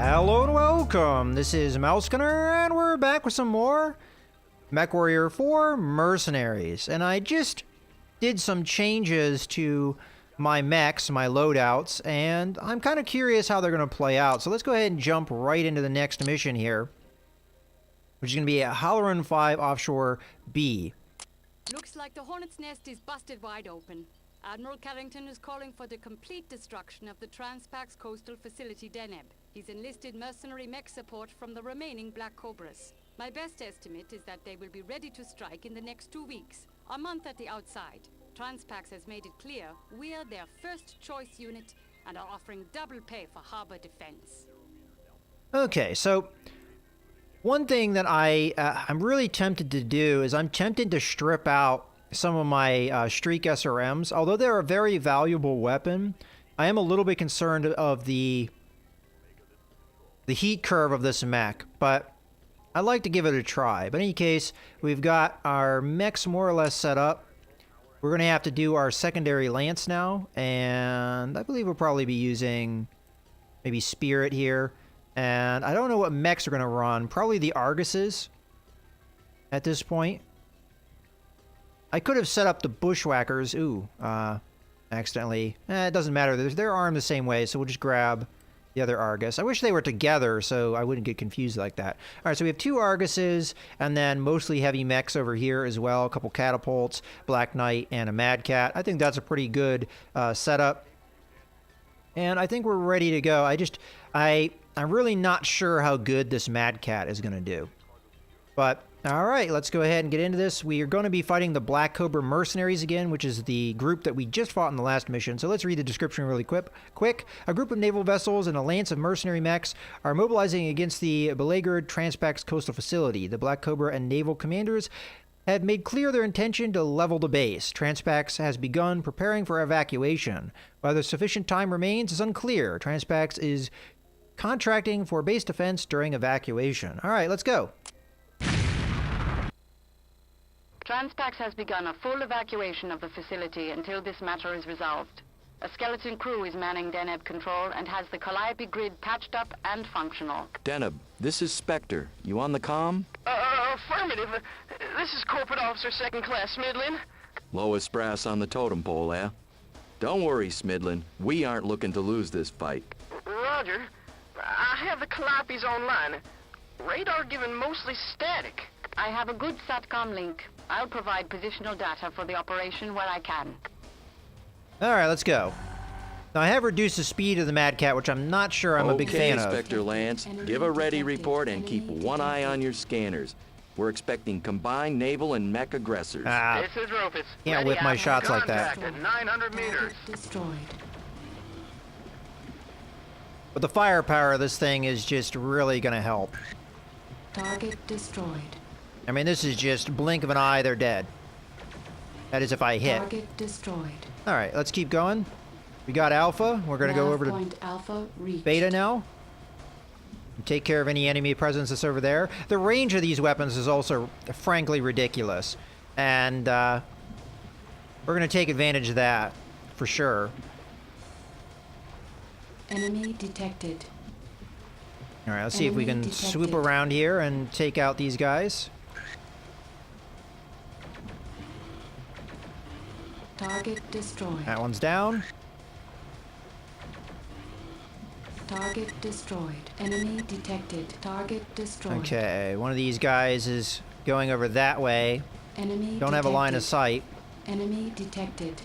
Hello and welcome. This is Mousegunner, and we're back with some more MechWarrior 4 Mercenaries. And I just did some changes to my mechs, my loadouts, and I'm kind of curious how they're going to play out. So let's go ahead and jump right into the next mission here, which is going to be at Halloran 5 Offshore B. Looks like the Hornet's Nest is busted wide open. Admiral Carrington is calling for the complete destruction of the Transpax coastal facility Deneb. He's enlisted mercenary mech support from the remaining Black Cobras. My best estimate is that they will be ready to strike in the next 2 weeks, a month at the outside. Transpax has made it clear we're their first choice unit and are offering double pay for harbor defense. Okay, so one thing that I'm really tempted to do is I'm tempted to strip out some of my Streak SRMs. Although they're a very valuable weapon, I am a little bit concerned of the heat curve of this mech, but I'd like to give it a try. But in any case, we've got our mechs more or less set up. We're going to have to do our secondary lance now, and I believe we'll probably be using maybe Spirit here. And I don't know what mechs are going to run. Probably the Arguses at this point. I could have set up the Bushwhackers. Ooh, accidentally. It doesn't matter. They're armed the same way, so we'll just grab the other Argus. I wish they were together so I wouldn't get confused like that. All right, so we have 2 Arguses, and then mostly heavy mechs over here as well. A couple catapults, Black Knight, and a Mad Cat. I think that's a pretty good setup. And I think we're ready to go. I'm really not sure how good this Mad Cat is going to do. But all right, let's go ahead and get into this. We are going to be fighting the Black Cobra Mercenaries again, which is the group that we just fought in the last mission. So let's read the description really quick. A group of naval vessels and a lance of mercenary mechs are mobilizing against the beleaguered Transpax coastal facility. The Black Cobra and naval commanders have made clear their intention to level the base. Transpax has begun preparing for evacuation. Whether sufficient time remains is unclear. Transpax is contracting for base defense during evacuation. All right, let's go. Transpax has begun a full evacuation of the facility until this matter is resolved. A skeleton crew is manning Deneb control and has the Calliope grid patched up and functional. Deneb, this is Spectre. You on the comm? Affirmative. This is Corporate Officer Second Class Smidlin. Lowest brass on the totem pole, eh? Don't worry, Smidlin. We aren't looking to lose this fight. Roger. I have the Calliopes online. Radar given mostly static. I have a good SATCOM link. I'll provide positional data for the operation where I can. All right, let's go. Now, I have reduced the speed of the Mad Cat, which I'm not sure I'm a big fan of. Okay, Spectre Lance. Give a ready report and keep one eye on your scanners. We're expecting combined naval and mech aggressors. This is Rufus. Can't whip my shots like that. At 900 meters. Destroyed. But the firepower of this thing is just really going to help. Target destroyed. I mean, this is just blink of an eye, they're dead. That is if I hit. Target destroyed. All right, let's keep going. We got Alpha. We're going to go over to Point Alpha reached. Beta now. Take care of any enemy presence that's over there. The range of these weapons is also, frankly, ridiculous. And we're going to take advantage of that, for sure. Enemy detected. All right, let's see if we can swoop around here and take out these guys. Target destroyed. That one's down. Target destroyed. Enemy detected. Target destroyed. Okay, one of these guys is going over that way. Enemy Don't have a line of sight. Enemy detected.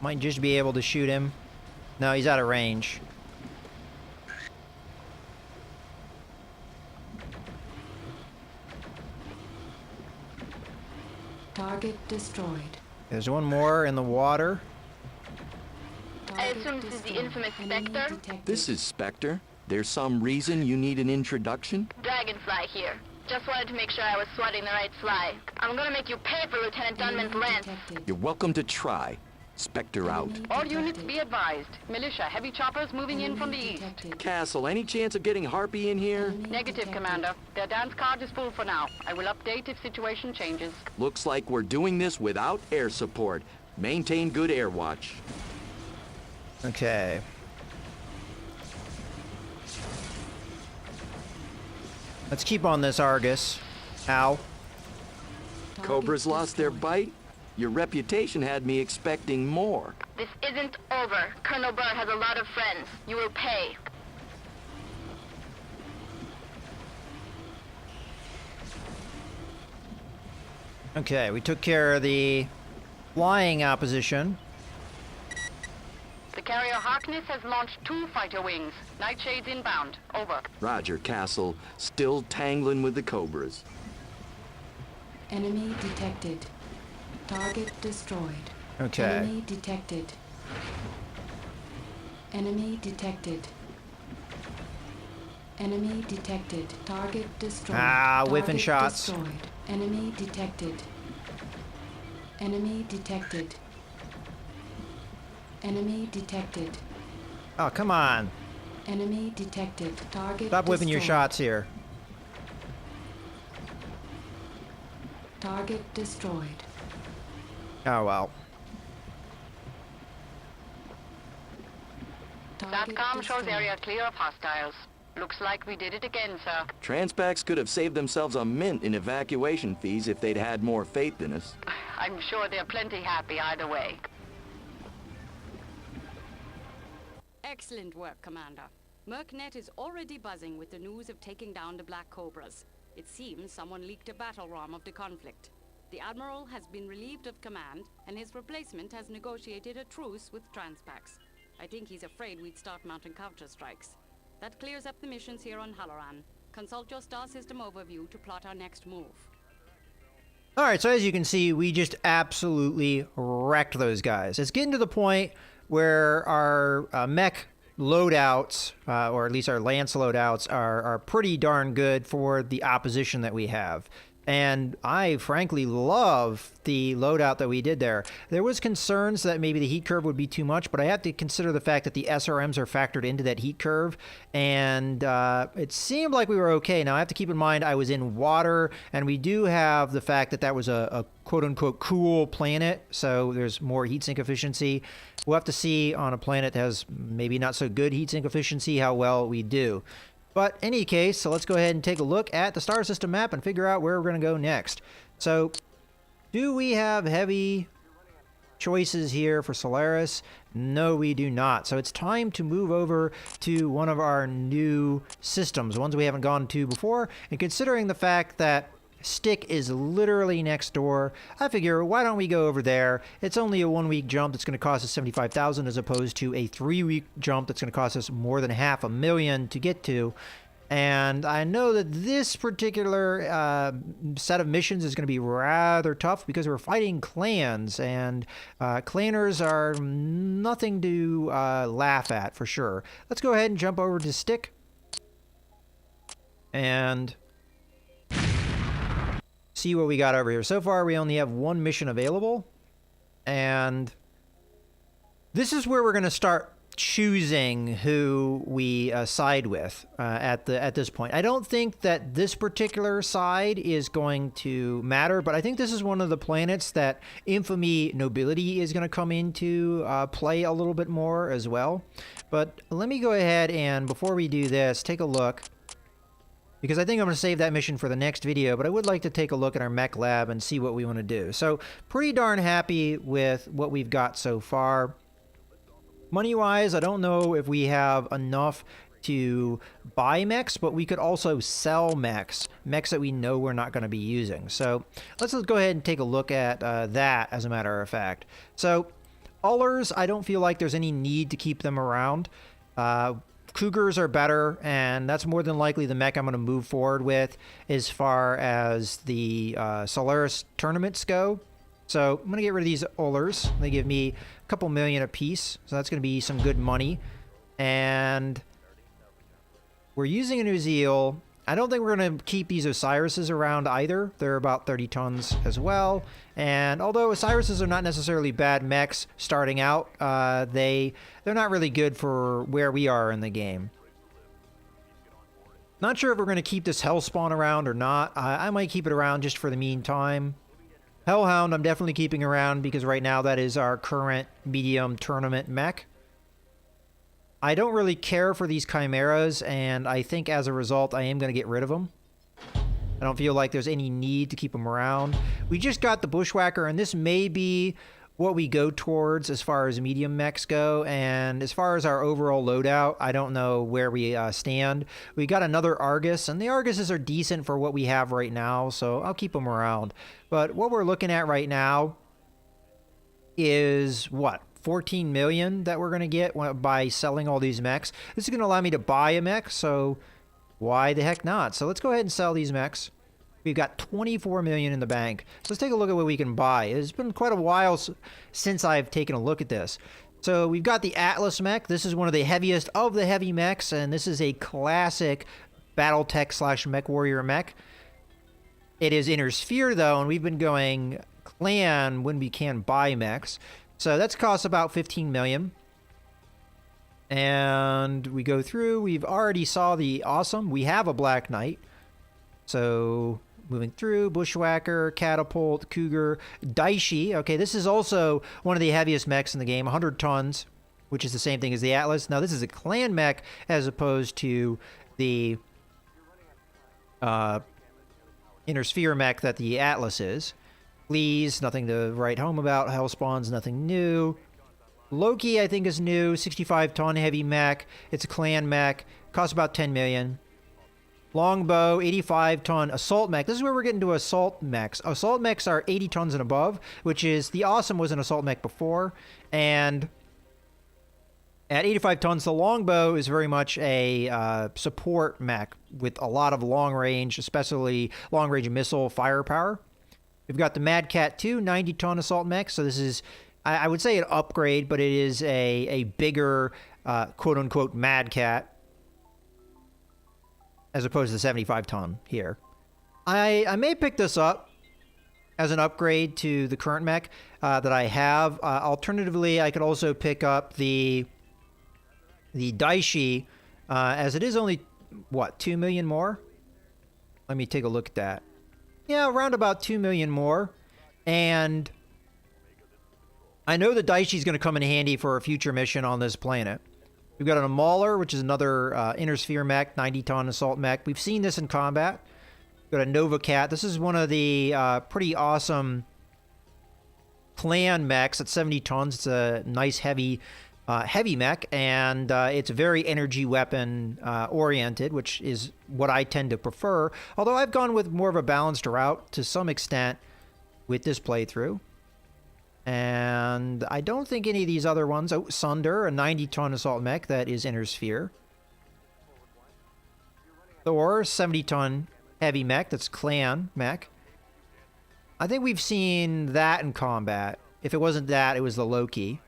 Might just be able to shoot him. No, he's out of range. Target destroyed. There's one more in the water. I assume this is the infamous Spectre? This is Spectre. There's some reason you need an introduction? Dragonfly here. Just wanted to make sure I was swatting the right fly. I'm gonna make you pay for Lieutenant Dunman's lance. You're welcome to try. Spectre out. All units be advised. Militia, heavy choppers moving in from the east. Castle, any chance of getting Harpy in here? Negative, Commander. Their dance card is full for now. I will update if situation changes. Looks like we're doing this without air support. Maintain good air watch. Okay. Let's keep on this Argus. Ow. Cobras lost their bite? Your reputation had me expecting more. This isn't over. Colonel Burr has a lot of friends. You will pay. Okay, we took care of the flying opposition. The carrier Harkness has launched 2 fighter wings. Nightshades inbound. Over. Roger, Castle. Still tangling with the Cobras. Enemy detected. Target destroyed. Okay. Enemy detected. Enemy detected. Enemy detected. Target destroyed. Ah, whiffing Target shots. Destroyed. Enemy detected. Enemy detected. Enemy detected. Oh, come on. Enemy detected. Target Stop whipping your destroyed. shots here. Target destroyed. Oh, well. Target SATCOM shows destroyed. area clear of hostiles. Looks like we did it again, sir. Transpacs could have saved themselves a mint in evacuation fees if they'd had more faith in us. I'm sure they're plenty happy either way. Excellent work, Commander. MERCnet is already buzzing with the news of taking down the Black Cobras. It seems someone leaked a battle ROM of the conflict. The Admiral has been relieved of command, and his replacement has negotiated a truce with Transpacs. I think he's afraid we'd start mounting counter-strikes. That clears up the missions here on Halloran. Consult your star system overview to plot our next move. Alright, so as you can see, we just absolutely wrecked those guys. It's getting to the point where our mech loadouts, or at least our lance loadouts, are pretty darn good for the opposition that we have. And I frankly love the loadout that we did there. There was concerns that maybe the heat curve would be too much, but I have to consider the fact that the SRMs are factored into that heat curve, and it seemed like we were okay. Now I have to keep in mind I was in water, and we do have the fact that that was a quote-unquote cool planet, so there's more heat sink efficiency. We'll have to see on a planet that has maybe not so good heat sink efficiency how well we do. But in any case, so let's go ahead and take a look at the star system map and figure out where we're going to go next. So, do we have heavy choices here for Solaris? No, we do not. So it's time to move over to one of our new systems, ones we haven't gone to before. And considering the fact that Stick is literally next door, I figure, why don't we go over there? It's only a 1-week jump that's going to cost us $75,000 as opposed to a 3-week jump that's going to cost us more than $500,000 to get to. And I know that this particular set of missions is going to be rather tough because we're fighting clans, and clanners are nothing to laugh at for sure. Let's go ahead and jump over to Stick. And see what we got over here. So far, we only have 1 mission available, and this is where we're going to start choosing who we side with at this point. I don't think that this particular side is going to matter, but I think this is one of the planets that infamy nobility is going to come into play a little bit more as well. But let me go ahead and, before we do this, take a look, because I think I'm going to save that mission for the next video, but I would like to take a look at our mech lab and see what we want to do. So, pretty darn happy with what we've got so far. Money-wise, I don't know if we have enough to buy mechs, but we could also sell mechs that we know we're not going to be using. So, let's go ahead and take a look at that, as a matter of fact. So, Ullers, I don't feel like there's any need to keep them around. Cougars are better, and that's more than likely the mech I'm going to move forward with as far as the Solaris tournaments go. So I'm going to get rid of these Ullers. They give me a couple million apiece, so that's going to be some good money. And we're using a New Zeal. I don't think we're going to keep these Osirises around either. They're about 30 tons as well. And although Osirises are not necessarily bad mechs starting out, they're not really good for where we are in the game. Not sure if we're going to keep this Hellspawn around or not. I might keep it around just for the meantime. Hellhound I'm definitely keeping around because right now that is our current medium tournament mech. I don't really care for these Chimeras, and I think as a result I am going to get rid of them. I don't feel like there's any need to keep them around. We just got the Bushwhacker, and this may be what we go towards as far as medium mechs go. And as far as our overall loadout, I don't know where we stand. We got another Argus, and the Arguses are decent for what we have right now, so I'll keep them around. But what we're looking at right now is, what, 14 million that we're going to get by selling all these mechs. This is going to allow me to buy a mech, so why the heck not? So let's go ahead and sell these mechs. We've got 24 million in the bank. So let's take a look at what we can buy. It's been quite a while since I've taken a look at this. So we've got the Atlas mech. This is one of the heaviest of the heavy mechs, and this is a classic Battletech / MechWarrior mech. It is Inner Sphere, though, and we've been going clan when we can buy mechs. So that's cost about 15 million. And we go through. We've already saw the Awesome. We have a Black Knight. So moving through, Bushwhacker, Catapult, Cougar, Daishi. Okay, this is also one of the heaviest mechs in the game, 100 tons, which is the same thing as the Atlas. Now, this is a clan mech as opposed to the Inner Sphere mech that the Atlas is. Please, nothing to write home about. Hellspawn's nothing new. Loki, I think, is new. 65-ton heavy mech. It's a clan mech. Costs about 10 million. Longbow, 85-ton assault mech. This is where we're getting to assault mechs. Assault mechs are 80 tons and above, which is, the Awesome was an assault mech before. And at 85 tons, the Longbow is very much a support mech with a lot of long range, especially long range missile firepower. We've got the Mad Cat 2, 90-ton assault mech. So this is, I would say, an upgrade, but it is a bigger, quote-unquote, Mad Cat, as opposed to the 75-ton here. I may pick this up as an upgrade to the current mech that I have. Alternatively, I could also pick up the Daishi, as it is only, what, 2 million more? Let me take a look at that. Yeah, around about 2 million more. And I know the Daishi is going to come in handy for a future mission on this planet. We've got a Mauler, which is another Inner Sphere mech, 90-ton assault mech. We've seen this in combat. We've got a Nova Cat. This is one of the pretty awesome clan mechs at 70 tons. It's a nice heavy mech, and it's very energy weapon oriented, which is what I tend to prefer. Although I've gone with more of a balanced route to some extent with this playthrough. And I don't think any of these other ones... Oh, Sunder, a 90-ton assault mech that is Inner Sphere. Thor, 70-ton heavy mech that's clan mech. I think we've seen that in combat. If it wasn't that, it was the Loki.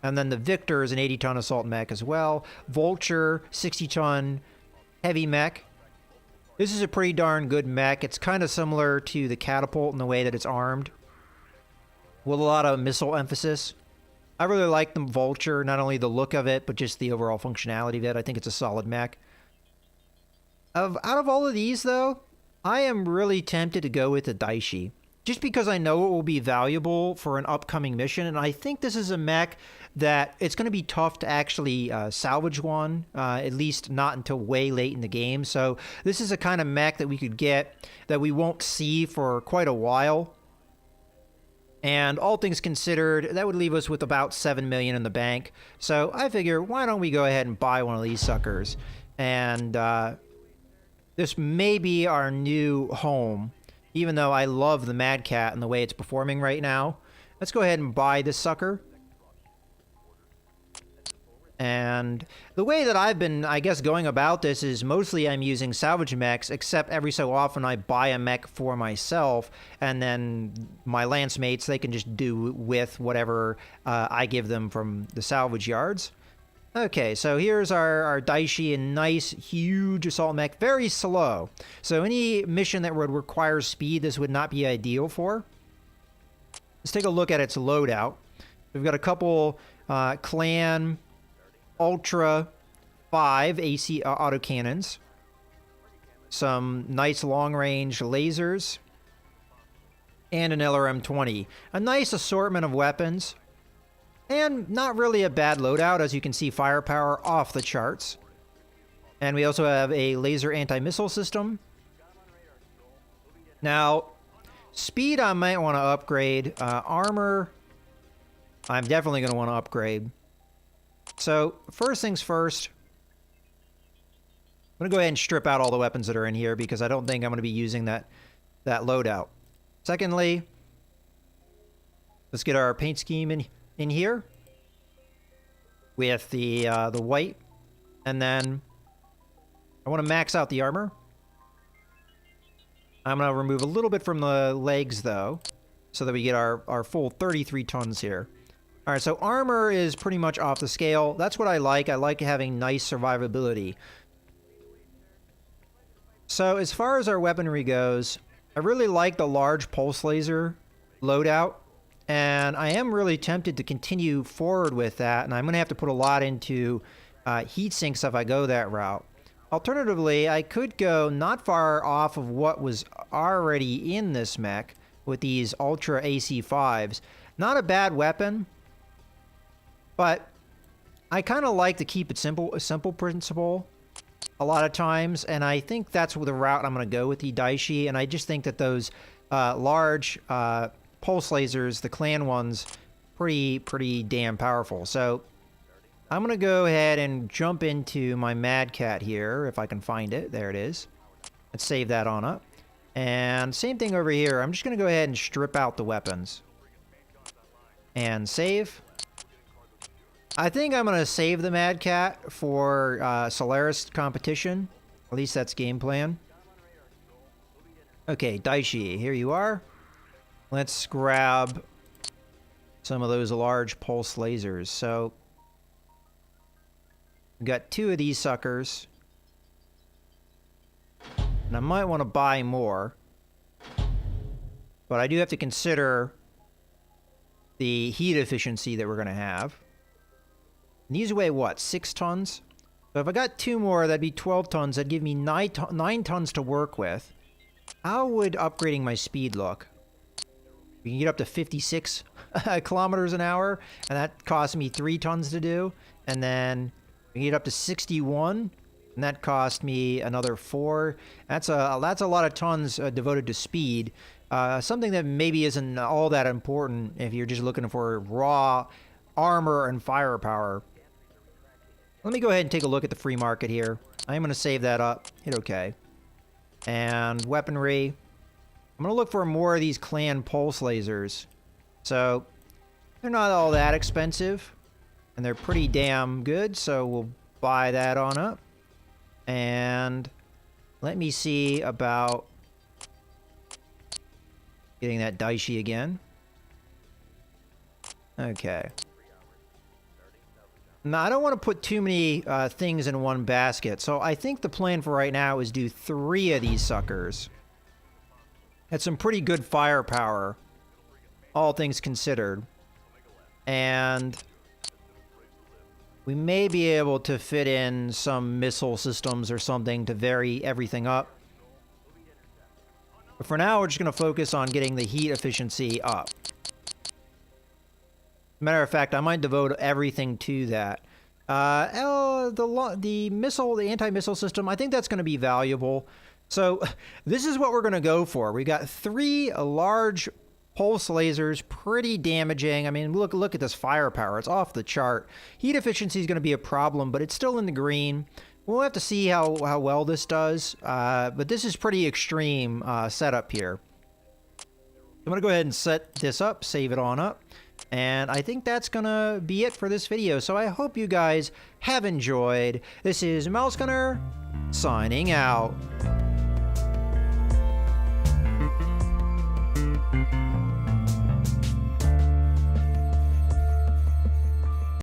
And then the Victor is an 80-ton assault mech as well. Vulture, 60-ton heavy mech. This is a pretty darn good mech. It's kind of similar to the Catapult in the way that it's armed, with a lot of missile emphasis. I really like the Vulture, not only the look of it, but just the overall functionality of it. I think it's a solid mech. Out of all of these, though, I am really tempted to go with the Daishi, just because I know it will be valuable for an upcoming mission, and I think this is a mech that it's going to be tough to actually salvage one, at least not until way late in the game. So this is a kind of mech that we could get that we won't see for quite a while. And all things considered, that would leave us with about 7 million in the bank. So I figure, why don't we go ahead and buy one of these suckers? And this may be our new home, even though I love the Mad Cat and the way it's performing right now. Let's go ahead and buy this sucker. And the way that I've been, I guess, going about this is mostly I'm using salvage mechs, except every so often I buy a mech for myself, and then my lance mates, they can just do with whatever I give them from the salvage yards. Okay, so here's our Daishi, a nice, huge assault mech, very slow. So any mission that would require speed, this would not be ideal for. Let's take a look at its loadout. We've got a couple clan Ultra 5 AC autocannons, some nice long-range lasers, and an LRM-20. A nice assortment of weapons, and not really a bad loadout. As you can see, firepower off the charts. And we also have a laser anti-missile system, Now, speed I might want to upgrade. Armor, I'm definitely going to want to upgrade. So, first things first, I'm going to go ahead and strip out all the weapons that are in here because I don't think I'm going to be using that loadout. Secondly, let's get our paint scheme in here with the white, and then I want to max out the armor. I'm going to remove a little bit from the legs, though, so that we get our full 33 tons here. All right, so armor is pretty much off the scale. That's what I like. I like having nice survivability. So as far as our weaponry goes, I really like the large pulse laser loadout, and I am really tempted to continue forward with that, and I'm going to have to put a lot into heat sinks if I go that route. Alternatively, I could go not far off of what was already in this mech with these Ultra AC5s. Not a bad weapon, but I kind of like to keep it a simple principle a lot of times, and I think that's the route I'm going to go with the Daishi, and I just think that those large pulse lasers, the clan ones, pretty damn powerful. So I'm going to go ahead and jump into my Mad Cat here, if I can find it. There it is. Let's save that on up. And same thing over here. I'm just going to go ahead and strip out the weapons. And save. I think I'm going to save the Mad Cat for Solaris competition. At least that's game plan. Okay, Daishi, here you are. Let's grab some of those large pulse lasers. So we've got 2 of these suckers. And I might want to buy more. But I do have to consider the heat efficiency that we're going to have. And these weigh what, 6 tons? So if I got 2 more, that'd be 12 tons. That'd give me 9 tons to work with. How would upgrading my speed look? We can get up to 56 kilometers an hour, and that costs me 3 tons to do. And then we can get up to 61, and that cost me another 4. That's a lot of tons devoted to speed. Something that maybe isn't all that important if you're just looking for raw armor and firepower. Let me go ahead and take a look at the free market here. I'm going to save that up. Hit OK. And weaponry. I'm going to look for more of these clan pulse lasers. So they're not all that expensive. And they're pretty damn good. So we'll buy that on up. And let me see about getting that Daishi again. Okay. Now, I don't want to put too many things in one basket, so I think the plan for right now is do 3 of these suckers. That's some pretty good firepower, all things considered. And we may be able to fit in some missile systems or something to vary everything up. But for now, we're just going to focus on getting the heat efficiency up. Matter of fact, I might devote everything to that. The anti-missile system, I think that's going to be valuable. So this is what we're going to go for. We got 3 large pulse lasers, pretty damaging. I mean, look at this firepower. It's off the chart. Heat efficiency is going to be a problem, but it's still in the green. We'll have to see how well this does. But this is pretty extreme setup here. I'm going to go ahead and set this up, save it on up. And I think that's gonna be it for this video. So I hope you guys have enjoyed. This is Mouse Gunner signing out.